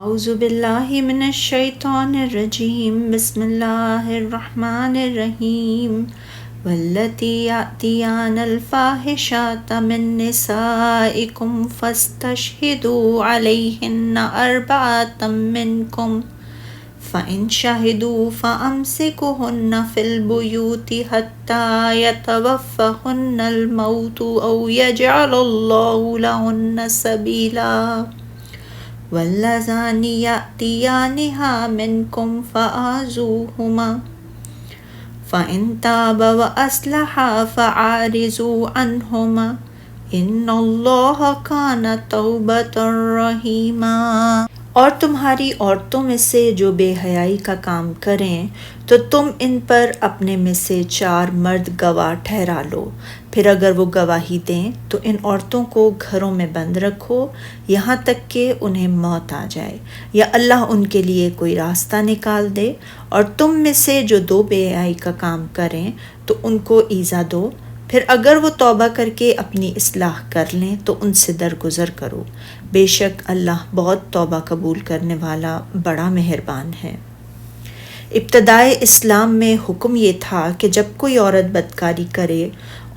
اعوذ باللہ من الشیطان الرجیم بسم اللہ الرحمن الرحیم واللاتی یأتین الفاحشۃ من نسائکم فاستشہدوا علیہن اربعۃ منکم فإن شہدوا فأمسکوہن فی البیوت حتی یتوفہن الموت او یجعل اللہ لہن سبیلا واللذان یأتیانہا منکم فآذوہما فإن تابا وأصلحا فأعرضوا عنہما ان اللہ کان توابا رحیما۔ اور تمہاری عورتوں میں سے جو بے حیائی کا کام کریں تو تم ان پر اپنے میں سے 4 مرد گواہ ٹھہرا لو، پھر اگر وہ گواہی دیں تو ان عورتوں کو گھروں میں بند رکھو یہاں تک کہ انہیں موت آ جائے یا اللہ ان کے لیے کوئی راستہ نکال دے۔ اور تم میں سے جو 2 بے حیائی کا کام کریں تو ان کو ایذا دو، پھر اگر وہ توبہ کر کے اپنی اصلاح کر لیں تو ان سے درگزر کرو، بے شک اللہ بہت توبہ قبول کرنے والا بڑا مہربان ہے۔ ابتدائے اسلام میں حکم یہ تھا کہ جب کوئی عورت بدکاری کرے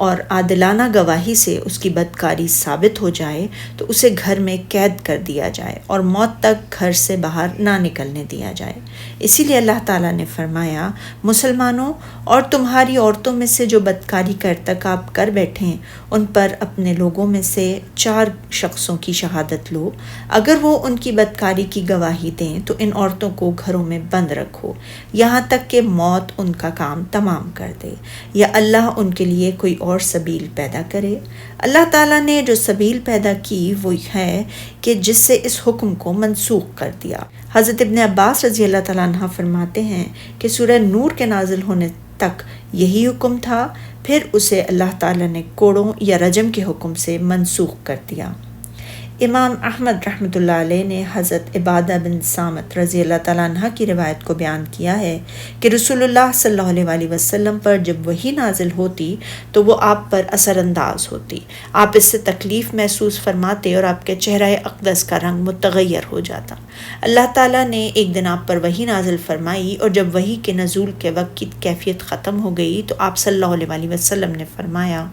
اور عادلانہ گواہی سے اس کی بدکاری ثابت ہو جائے تو اسے گھر میں قید کر دیا جائے اور موت تک گھر سے باہر نہ نکلنے دیا جائے۔ اسی لیے اللہ تعالیٰ نے فرمایا، مسلمانوں اور تمہاری عورتوں میں سے جو بدکاری کا ارتکاب کر بیٹھیں ان پر اپنے لوگوں میں سے 4 شخصوں کی شہادت لو، اگر وہ ان کی بدکاری کی گواہی دیں تو ان عورتوں کو گھروں میں بند رکھو یہاں تک کہ موت ان کا کام تمام کر دے یا اللہ ان کے لیے کوئی اور سبیل پیدا کرے۔ اللہ تعالیٰ نے جو سبیل پیدا کی وہ ہے کہ جس سے اس حکم کو منسوخ کر دیا۔ حضرت ابن عباس رضی اللہ تعالیٰ عنہ فرماتے ہیں کہ سورہ نور کے نازل ہونے تک یہی حکم تھا، پھر اسے اللہ تعالیٰ نے کوڑوں یا رجم کے حکم سے منسوخ کر دیا۔ امام احمد رحمۃ اللہ علیہ نے حضرت عبادہ بن صامت رضی اللہ تعالیٰ عنہ کی روایت کو بیان کیا ہے کہ رسول اللہ صلی اللہ علیہ وسلم پر جب وحی نازل ہوتی تو وہ آپ پر اثر انداز ہوتی، آپ اس سے تکلیف محسوس فرماتے اور آپ کے چہرہ اقدس کا رنگ متغیر ہو جاتا۔ اللہ تعالیٰ نے ایک دن آپ پر وحی نازل فرمائی اور جب وحی کے نزول کے وقت کی کیفیت ختم ہو گئی تو آپ صلی اللہ علیہ وسلم نے فرمایا،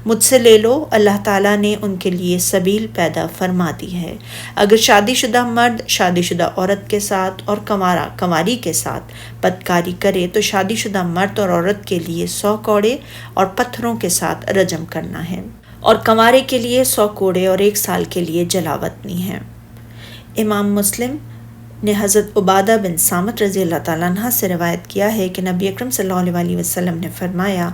مجھ سے لے لو، اللہ تعالیٰ نے ان کے لیے سبیل پیدا فرما دی ہے۔ اگر شادی شدہ مرد شادی شدہ عورت کے ساتھ اور کنواری کے ساتھ بدکاری کرے تو شادی شدہ مرد اور عورت کے لیے 100 کوڑے اور پتھروں کے ساتھ رجم کرنا ہے، اور کنوارے کے لیے 100 کوڑے اور 1 سال کے لیے جلاوطنی ہے۔ امام مسلم نے حضرت عبادہ بن صامت رضی اللہ تعالیٰ عنہ سے روایت کیا ہے کہ نبی اکرم صلی اللہ علیہ وسلم نے فرمایا،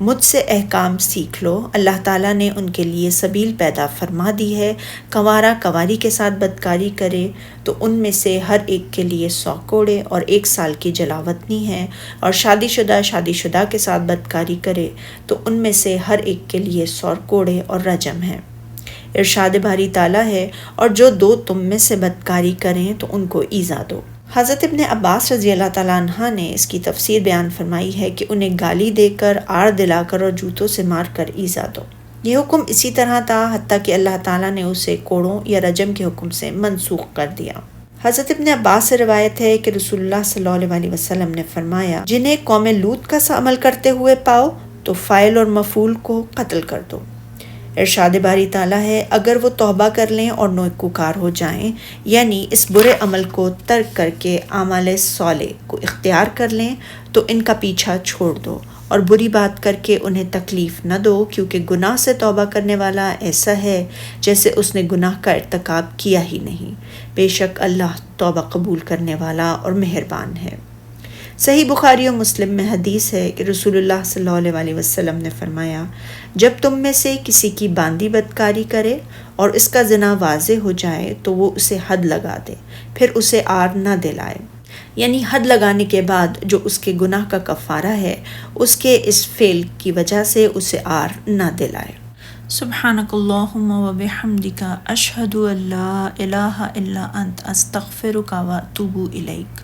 مجھ سے احکام سیکھ لو، اللہ تعالیٰ نے ان کے لیے سبیل پیدا فرما دی ہے، کنواری کے ساتھ بدکاری کرے تو ان میں سے ہر ایک کے لیے 100 کوڑے اور 1 سال کی جلاوطنی ہے، اور شادی شدہ کے ساتھ بدکاری کرے تو ان میں سے ہر ایک کے لیے 100 کوڑے اور رجم ہے۔ ارشاد باری تعالیٰ ہے، اور جو 2 تم میں سے بدکاری کریں تو ان کو ایذا دو۔ حضرت ابن عباس رضی اللہ تعالیٰ عنہ نے اس کی تفسیر بیان فرمائی ہے کہ انہیں گالی دے کر، آڑ دلا کر اور جوتوں سے مار کر ایذا دو۔ یہ حکم اسی طرح تھا حتیٰ کہ اللہ تعالیٰ نے اسے کوڑوں یا رجم کے حکم سے منسوخ کر دیا۔ حضرت ابن عباس سے روایت ہے کہ رسول اللہ صلی اللہ علیہ وسلم نے فرمایا، جنہیں قوم لوط کا سا عمل کرتے ہوئے پاؤ تو فاعل اور مفعول کو قتل کر دو۔ ارشاد باری تعالیٰ ہے، اگر وہ توبہ کر لیں اور نیکوکار ہو جائیں، یعنی اس برے عمل کو ترک کر کے اعمال صالح کو اختیار کر لیں تو ان کا پیچھا چھوڑ دو اور بری بات کر کے انہیں تکلیف نہ دو، کیونکہ گناہ سے توبہ کرنے والا ایسا ہے جیسے اس نے گناہ کا ارتکاب کیا ہی نہیں، بے شک اللہ توبہ قبول کرنے والا اور مہربان ہے۔ صحیح بخاری و مسلم میں حدیث ہے کہ رسول اللہ صلی اللہ علیہ وسلم نے فرمایا، جب تم میں سے کسی کی باندی بدکاری کرے اور اس کا زنا واضح ہو جائے تو وہ اسے حد لگا دے، پھر اسے آر نہ دلائے، یعنی حد لگانے کے بعد جو اس کے گناہ کا کفارہ ہے اس کے اس فعل کی وجہ سے اسے آر نہ دلائے۔ سبحانک اللہم و بحمدک، اشہد ان لا الہ الا انت، استغفرک و اتوب الیک۔